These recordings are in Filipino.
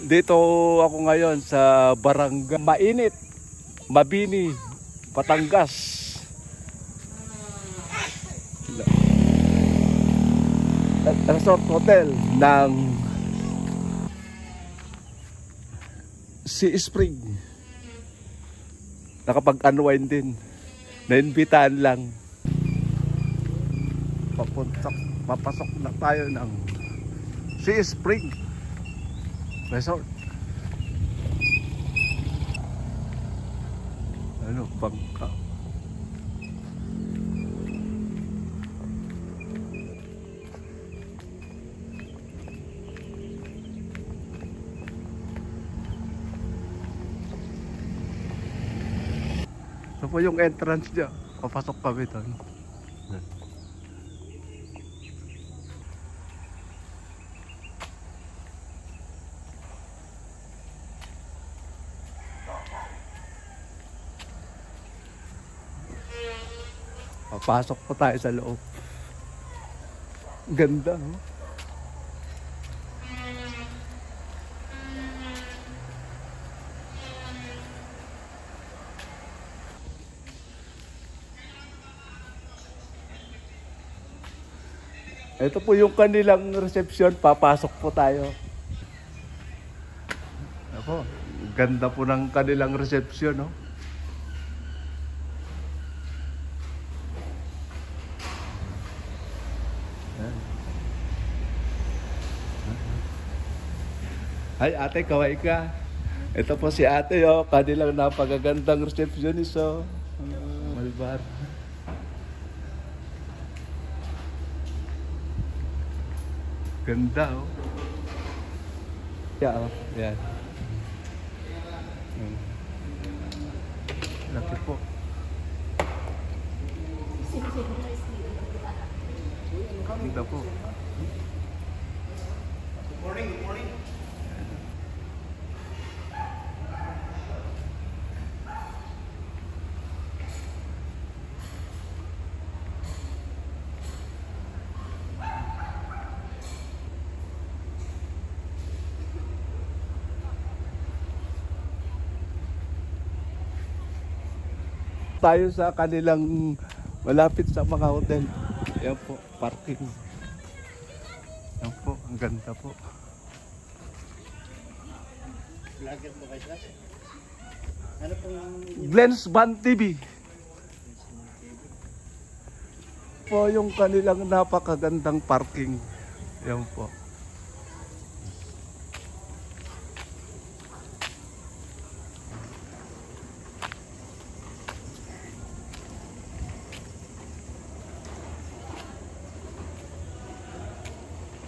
Dito ako ngayon sa Barangay Mainit, Mabini, Batangas. Resort Hotel ng Sea Spring. Nakapag-unwind din. Nainbitahan lang. Papasok na tayo ng Sea Spring Resort. Ano, bangka. Ito po yung entrance niya. Papasok kami doon. Papasok po tayo sa loob. Ganda, oh. Ito po yung kanilang reception. Papasok po tayo. Ako, ganda po ng kanilang reception, no? Hi ate, kaway ka. Ito po si ate, oh, kanilang napakagandang receptionist, oh. Malbar. Ganda, oh. Yeah, oh. Yan. Laki po. Ganda po. Good morning, good morning. Tayo sa kanilang malapit sa mga hotel. Yan po, parking. Yan po, ang ganda po. Vlogger po kayo, sir? Ano pong... Glens Van TV. Po yung kanilang napakagandang parking. Yan po.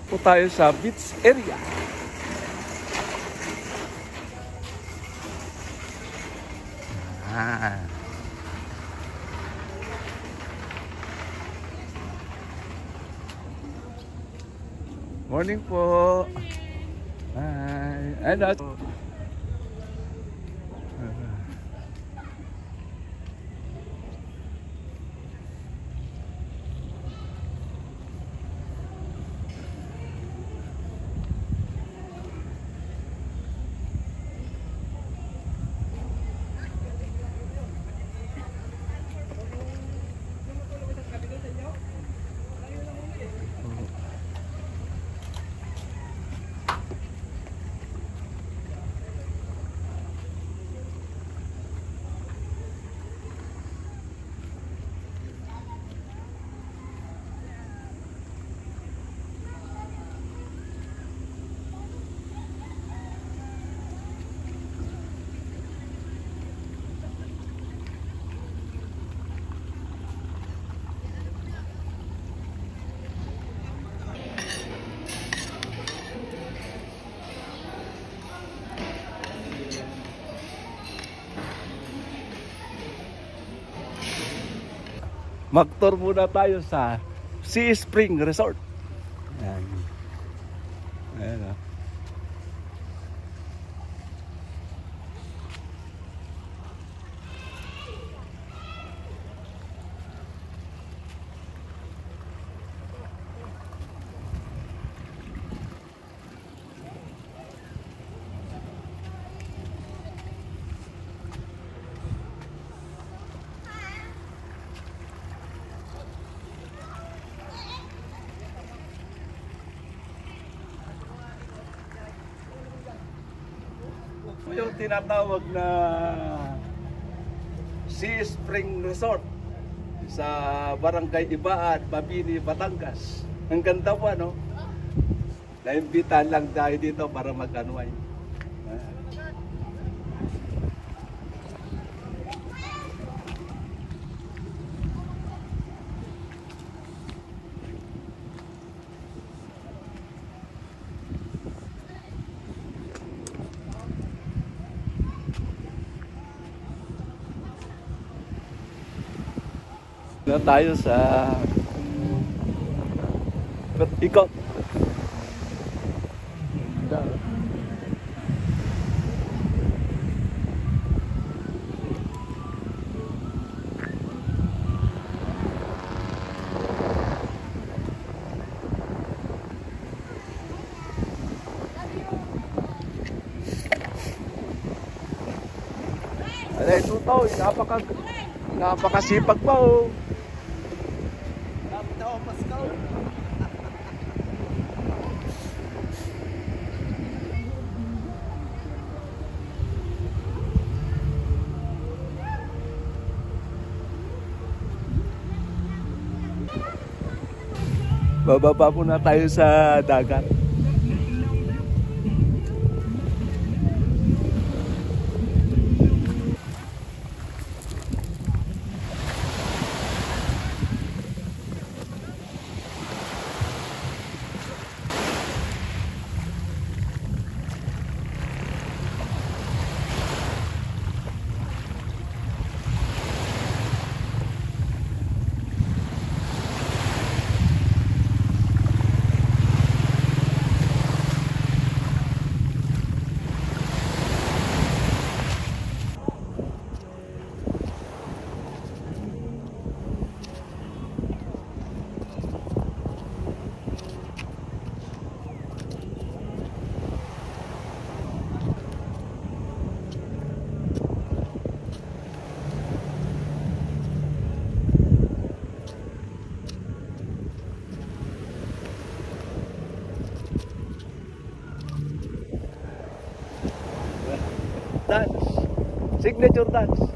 Po tayo sa beach area. Morning po. Hi. Ano? Mag-tour muna tayo sa Sea Spring Resort. Ayan. Ayan, oh. yung tinatawag na Sea Spring Resort sa Barangay Ibaan, Mabini, Batangas. Ang ganda po, ano? Naimbitahan lang tayo dito para mag-unwind. Na tayo sa ikot. Alay, tuto, napakasipag pa oh. Bababa muna tayo sa dagat. Dance. Signature dance.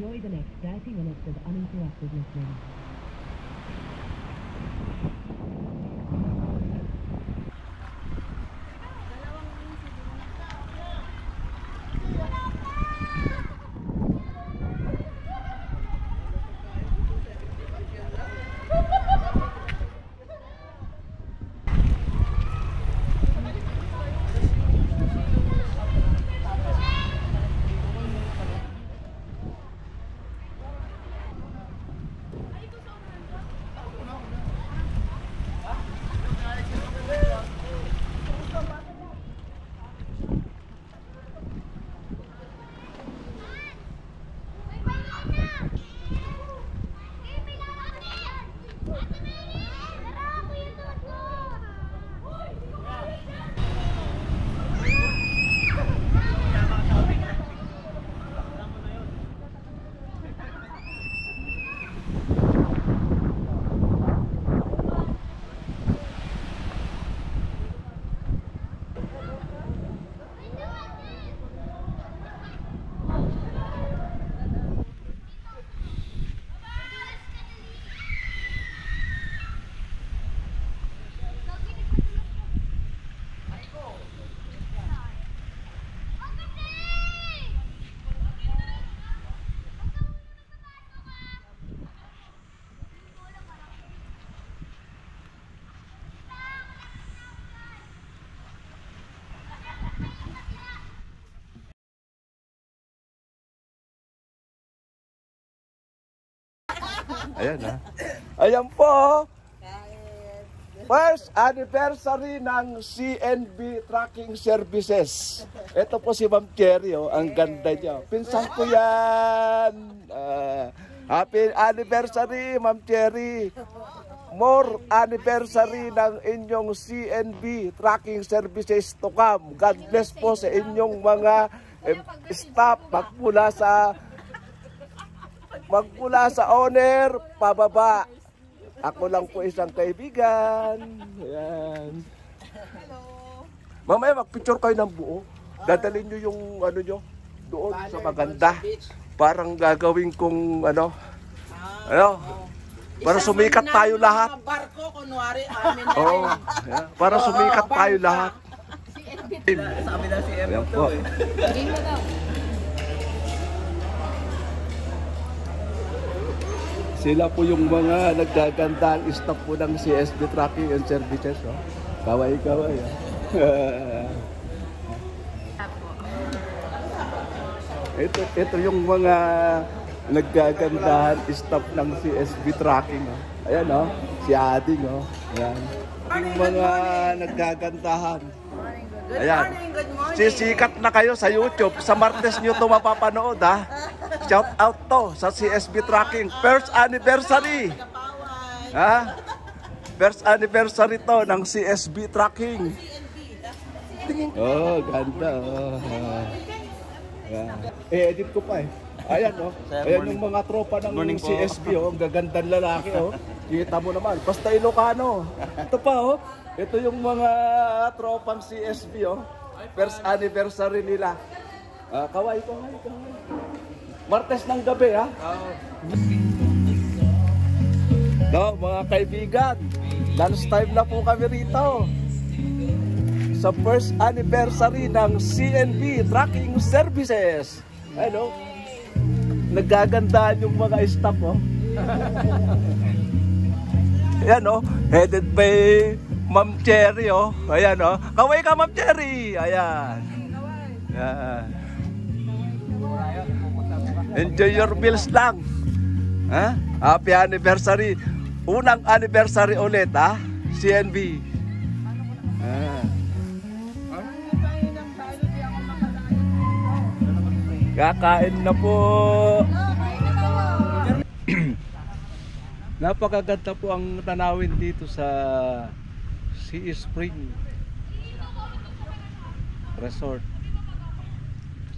Enjoy the next 30 minutes of uninterrupted listening. Ayan ha. Ayan po. First anniversary ng CNB Tracking Services. Ito po si Ma'am Cherry, oh. Ang ganda niya. Pinsan ko yan. Happy anniversary, Ma'am Cherry. More anniversary ng inyong CNB Tracking Services to come. God bless po sa inyong mga staff magmula sa owner, pababa. Ako lang po isang kaibigan. Ayan. Hello. Mamaya magpicture kayo ng buo. Dadalhin nyo yung ano nyo doon sa maganda. Parang gagawin kong ano. Para sumikat tayo lahat. Barko, kunwari, amin na Oo. Para sumikat tayo lahat. Sabi na si Ayan po. Sila po yung mga naggagandang staff po ng CSB Tracking and Services. Oh. Kaway-kaway. Ito yung mga naggagandahan staff ng CSB Tracking. Oh. Ayan oh, si Ading. Oh. Ayan. Yung mga naggagandahan. Ayan. Sisikat na kayo sa YouTube. Sa Martes nyo ito mapapanood ha. Shout out to sa CSB Tracking. First anniversary. Ha? First anniversary to ng CSB Tracking. Oh, ganda. Oh. Edit ko pa eh. Ayan oh. Ayan yung mga tropa ng CSB oh. Ang gagandang lalaki oh. Kita mo naman. Basta Ilocano. Ito pa oh. Ito yung mga tropang CSB oh. First anniversary nila. Kaway. Martes ng gabi ha. No, mga kaibigan. Lunch time na po kami rito. Sa first anniversary ng CNB Tracking Services. Ano? Naggagandaan yung mga staff oh. Ayan oh. Headed by Ma'am Cherry oh. Ayan oh. Kaway ka Ma'am Cherry. Ayan. Ayan. Enjoy your meals lang. Ha? Happy anniversary. Unang anniversary ulit ha. CNB. Kakain na po. Napakaganda po ang tanawin dito sa Sea Spring Resort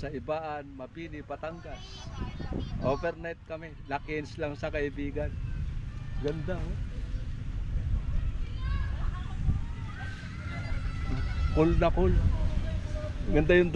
sa Ibaan, Mabini, Batangas. Overnight kami, lakins lang sa kaibigan. Ganda oh. Cool na cool. Ganda yung